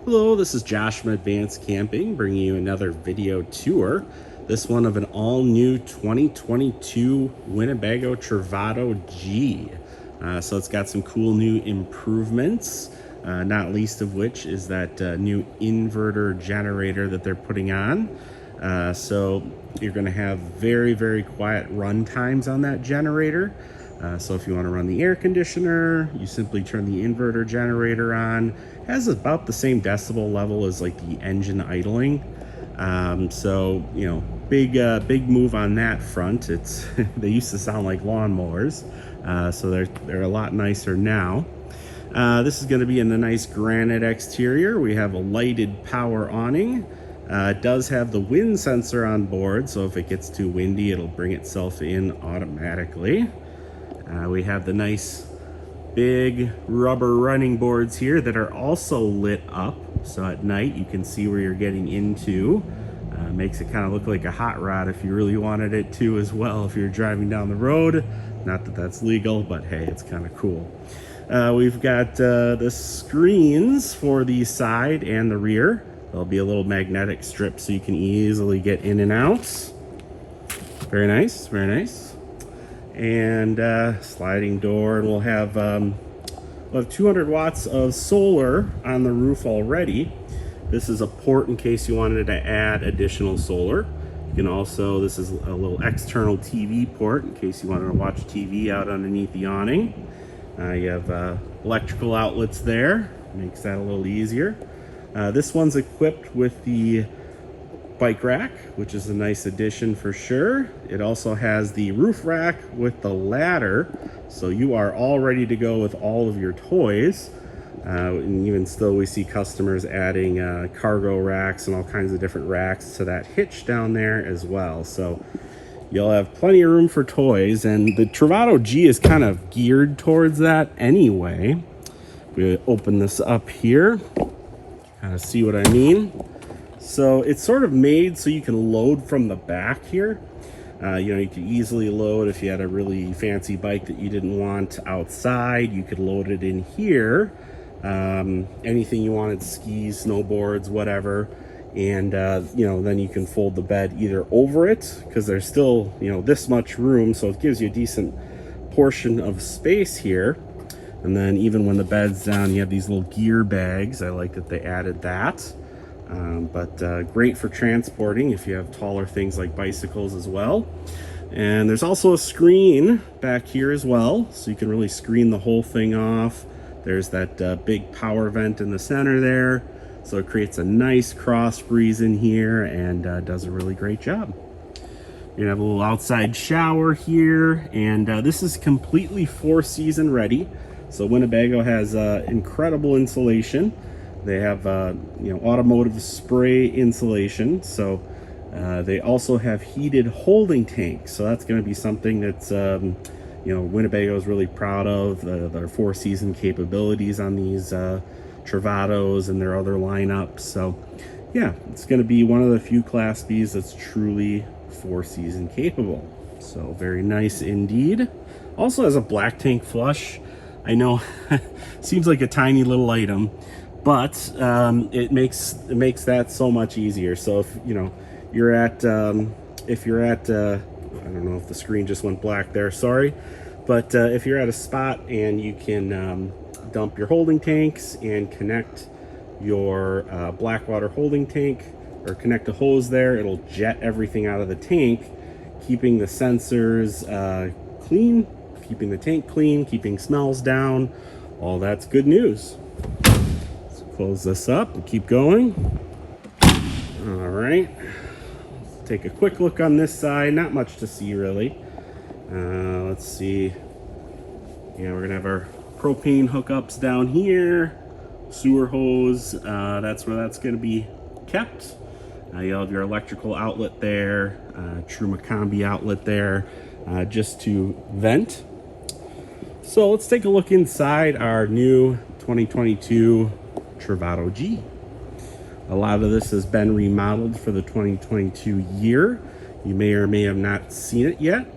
Hello, this is Josh from Advanced Camping, bringing you another video tour. This one of an all-new 2022 Winnebago Travato G. So it's got some cool new improvements, not least of which is that new inverter generator that they're putting on. So you're going to have very, very quiet run times on that generator. So if you want to run the air conditioner, you simply turn the inverter generator on. It has about the same decibel level as like the engine idling. So, you know, big move on that front. It's they used to sound like lawnmowers, so they're a lot nicer now. This is going to be in the nice granite exterior. We have a lighted power awning. It does have the wind sensor on board, so if it gets too windy, it'll bring itself in automatically. We have the nice big rubber running boards here that are also lit up, so at night you can see where you're getting into. Makes it kind of look like a hot rod if you really wanted it to as well, if you're driving down the road. Not that that's legal, but hey, it's kind of cool. We've got the screens for the side and the rear. There'll be a little magnetic strip so you can easily get in and out. Very nice, very nice. And sliding door, and we'll have 200 watts of solar on the roof already. This is a port in case you wanted to add additional solar. You can also, this is a little external TV port in case you wanted to watch TV out underneath the awning. You have electrical outlets there, makes that a little easier. This one's equipped with the bike rack, which is a nice addition for sure. It also has the roof rack with the ladder, so you are all ready to go with all of your toys. And even still, we see customers adding cargo racks and all kinds of different racks to that hitch down there as well. So you'll have plenty of room for toys, and the Travato G is kind of geared towards that anyway. We open this up here, kind of see what I mean. So it's sort of made so you can load from the back here. You know, you could easily load if you had a really fancy bike that you didn't want outside. You could load it in here. Anything you wanted, skis, snowboards, whatever. And, you know, then you can fold the bed either over it, because there's still, you know, this much room. So it gives you a decent portion of space here. And then even when the bed's down, you have these little gear bags. I like that they added that. But great for transporting if you have taller things like bicycles as well. And there's also a screen back here as well, so you can really screen the whole thing off. There's that big power vent in the center there, so it creates a nice cross breeze in here and does a really great job. You have a little outside shower here, and this is completely 4-season ready. So Winnebago has incredible insulation. They have, you know, automotive spray insulation. So they also have heated holding tanks. So that's going to be something that's, you know, Winnebago is really proud of, their 4-season capabilities on these Travatos and their other lineups. So yeah, it's going to be one of the few Class Bs that's truly 4-season capable. So very nice indeed. Also has a black tank flush. I know seems like a tiny little item, but it makes that so much easier. So if you know you're at if you're at I don't know if the screen just went black there, sorry, but if you're at a spot and you can dump your holding tanks and connect your Blackwater holding tank, or connect a hose there, it'll jet everything out of the tank, keeping the sensors clean, keeping the tank clean, keeping smells down. All that's good news. Close this up and keep going. All right, let's take a quick look on this side. Not much to see really. Let's see. Yeah, we're gonna have our propane hookups down here, sewer hose. That's where that's gonna be kept. You'll have your electrical outlet there, Truma Combi outlet there, just to vent. So let's take a look inside our new 2022 Travato G. A lot of this has been remodeled for the 2022 year. You may or may have not seen it yet.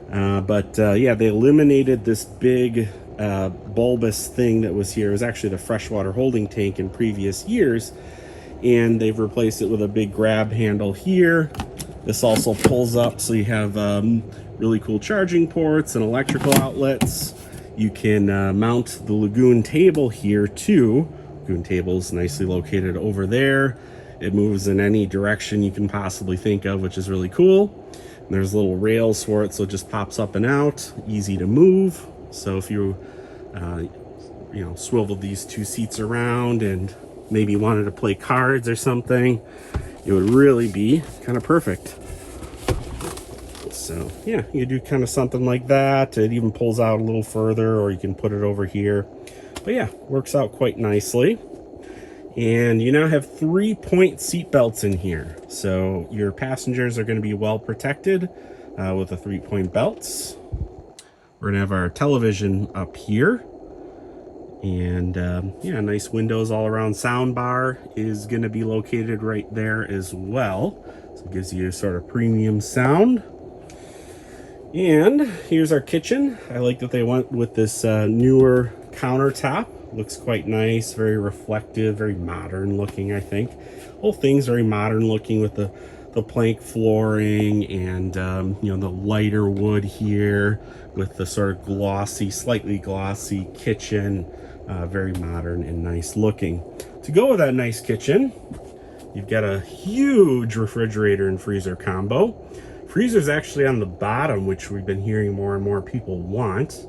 But yeah, they eliminated this big bulbous thing that was here. It was actually the freshwater holding tank in previous years, and they've replaced it with a big grab handle here. This also pulls up, so you have really cool charging ports and electrical outlets. You can mount the Lagoon table here too. Lagoon table is nicely located over there. It moves in any direction you can possibly think of, which is really cool. And there's little rails for it, so it just pops up and out, easy to move. So if you swivel these two seats around and maybe wanted to play cards or something, it would really be kind of perfect. So yeah, you do kind of something like that. It even pulls out a little further, or you can put it over here. But yeah, works out quite nicely. And you now have 3-point seat belts in here, so your passengers are going to be well protected with the 3-point belts. We're going to have our television up here, and yeah, nice windows all around. Sound bar is going to be located right there as well, so it gives you sort of premium sound. And here's our kitchen. I like that they went with this newer countertop. Looks quite nice, very reflective, very modern looking, I think. Whole thing's very modern looking with the plank flooring and the lighter wood here with the sort of glossy, slightly glossy kitchen. Very modern and nice looking. To go with that nice kitchen, you've got a huge refrigerator and freezer combo. Freezer's actually on the bottom, which we've been hearing more and more people want.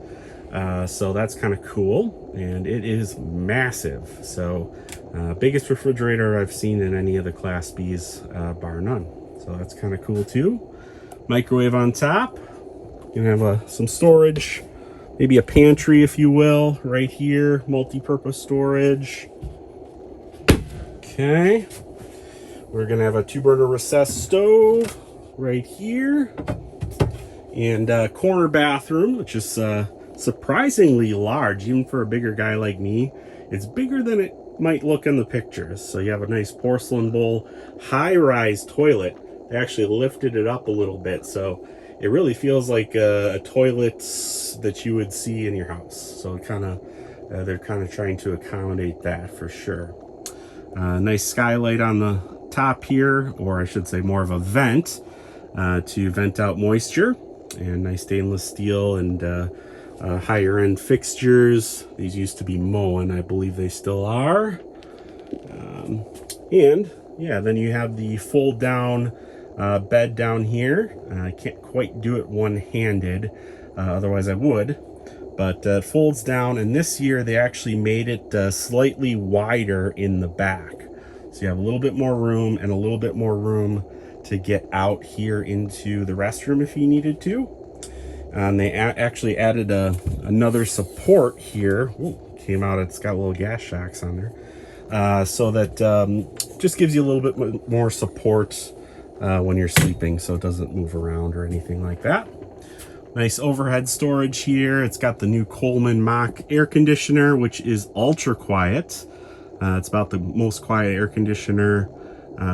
So that's kind of cool, and it is massive. So biggest refrigerator I've seen in any of the Class B's, bar none. So that's kind of cool too. Microwave on top. You can have some storage, maybe a pantry if you will, right here. Multi-purpose storage. Okay. We're gonna have a 2-burner recessed stove right here, and corner bathroom, which is surprisingly large, even for a bigger guy like me. It's bigger than it might look in the pictures. So you have a nice porcelain bowl, high-rise toilet. They actually lifted it up a little bit, so it really feels like a toilet that you would see in your house. So they're kind of trying to accommodate that for sure. Nice skylight on the top here, or I should say more of a vent to vent out moisture, and nice stainless steel and higher end fixtures. These used to be Moen, I believe they still are. And yeah, then you have the fold down bed down here. I can't quite do it one-handed, otherwise I would, but it folds down, and this year they actually made it slightly wider in the back. So you have a little bit more room and a little bit more room to get out here into the restroom if you needed to. And they actually added another support here. Ooh, came out, it's got little gas shocks on there. So that just gives you a little bit more support when you're sleeping, so it doesn't move around or anything like that. Nice overhead storage here. It's got the new Coleman Mach air conditioner, which is ultra quiet. It's about the most quiet air conditioner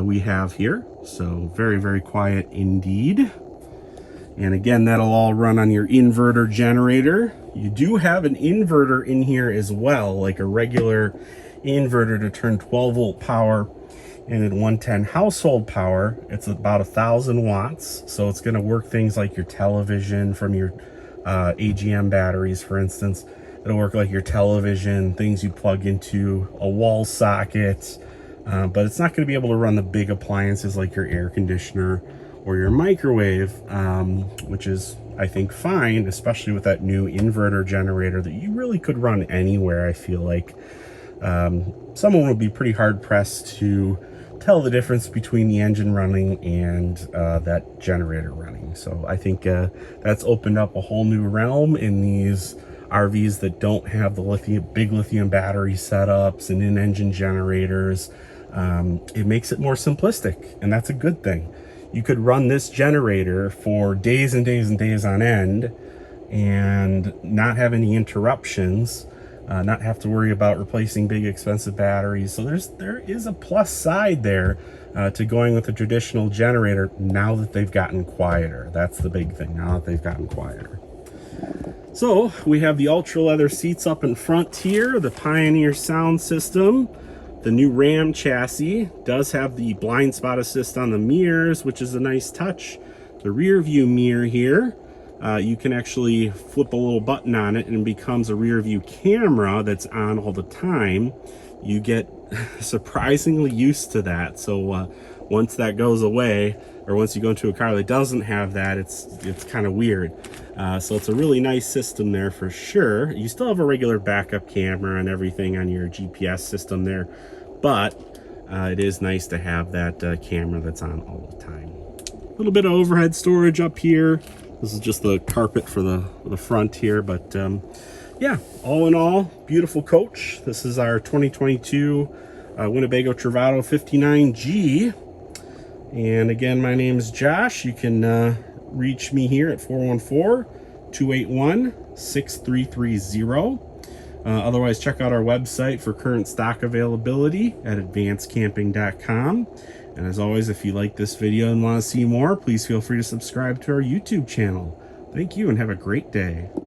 we have here. So very, very quiet indeed. And again, that'll all run on your inverter generator. You do have an inverter in here as well, like a regular inverter to turn 12-volt power. And at 110 household power, it's about 1,000 watts. So it's going to work things like your television from your AGM batteries, for instance. It'll work like your television, things you plug into a wall socket. But it's not going to be able to run the big appliances like your air conditioner or your microwave, which is, I think, fine, especially with that new inverter generator that you really could run anywhere. I feel like someone would be pretty hard pressed to tell the difference between the engine running and that generator running. So I think that's opened up a whole new realm in these RVs that don't have the big lithium battery setups and in-engine generators. It makes it more simplistic, and that's a good thing. You could run this generator for days and days and days on end and not have any interruptions, not have to worry about replacing big expensive batteries. So there is a plus side there to going with a traditional generator now that they've gotten quieter. That's the big thing, now that they've gotten quieter. So we have the ultra leather seats up in front here, the Pioneer sound system. The new Ram chassis does have the blind spot assist on the mirrors, which is a nice touch. The rear view mirror here, you can actually flip a little button on it and it becomes a rear view camera that's on all the time. You get surprisingly used to that. So once that goes away, or once you go into a car that doesn't have that, it's kind of weird. So it's a really nice system there for sure. You still have a regular backup camera and everything on your GPS system there, but it is nice to have that camera that's on all the time. A little bit of overhead storage up here. This is just the carpet for the front here, but yeah, all in all, beautiful coach. This is our 2022 Winnebago Travato 59G. And again, my name is Josh. You can reach me here at 414-281-6330. Otherwise, check out our website for current stock availability at advancedcamping.com. And as always, if you like this video and want to see more, please feel free to subscribe to our YouTube channel. Thank you and have a great day.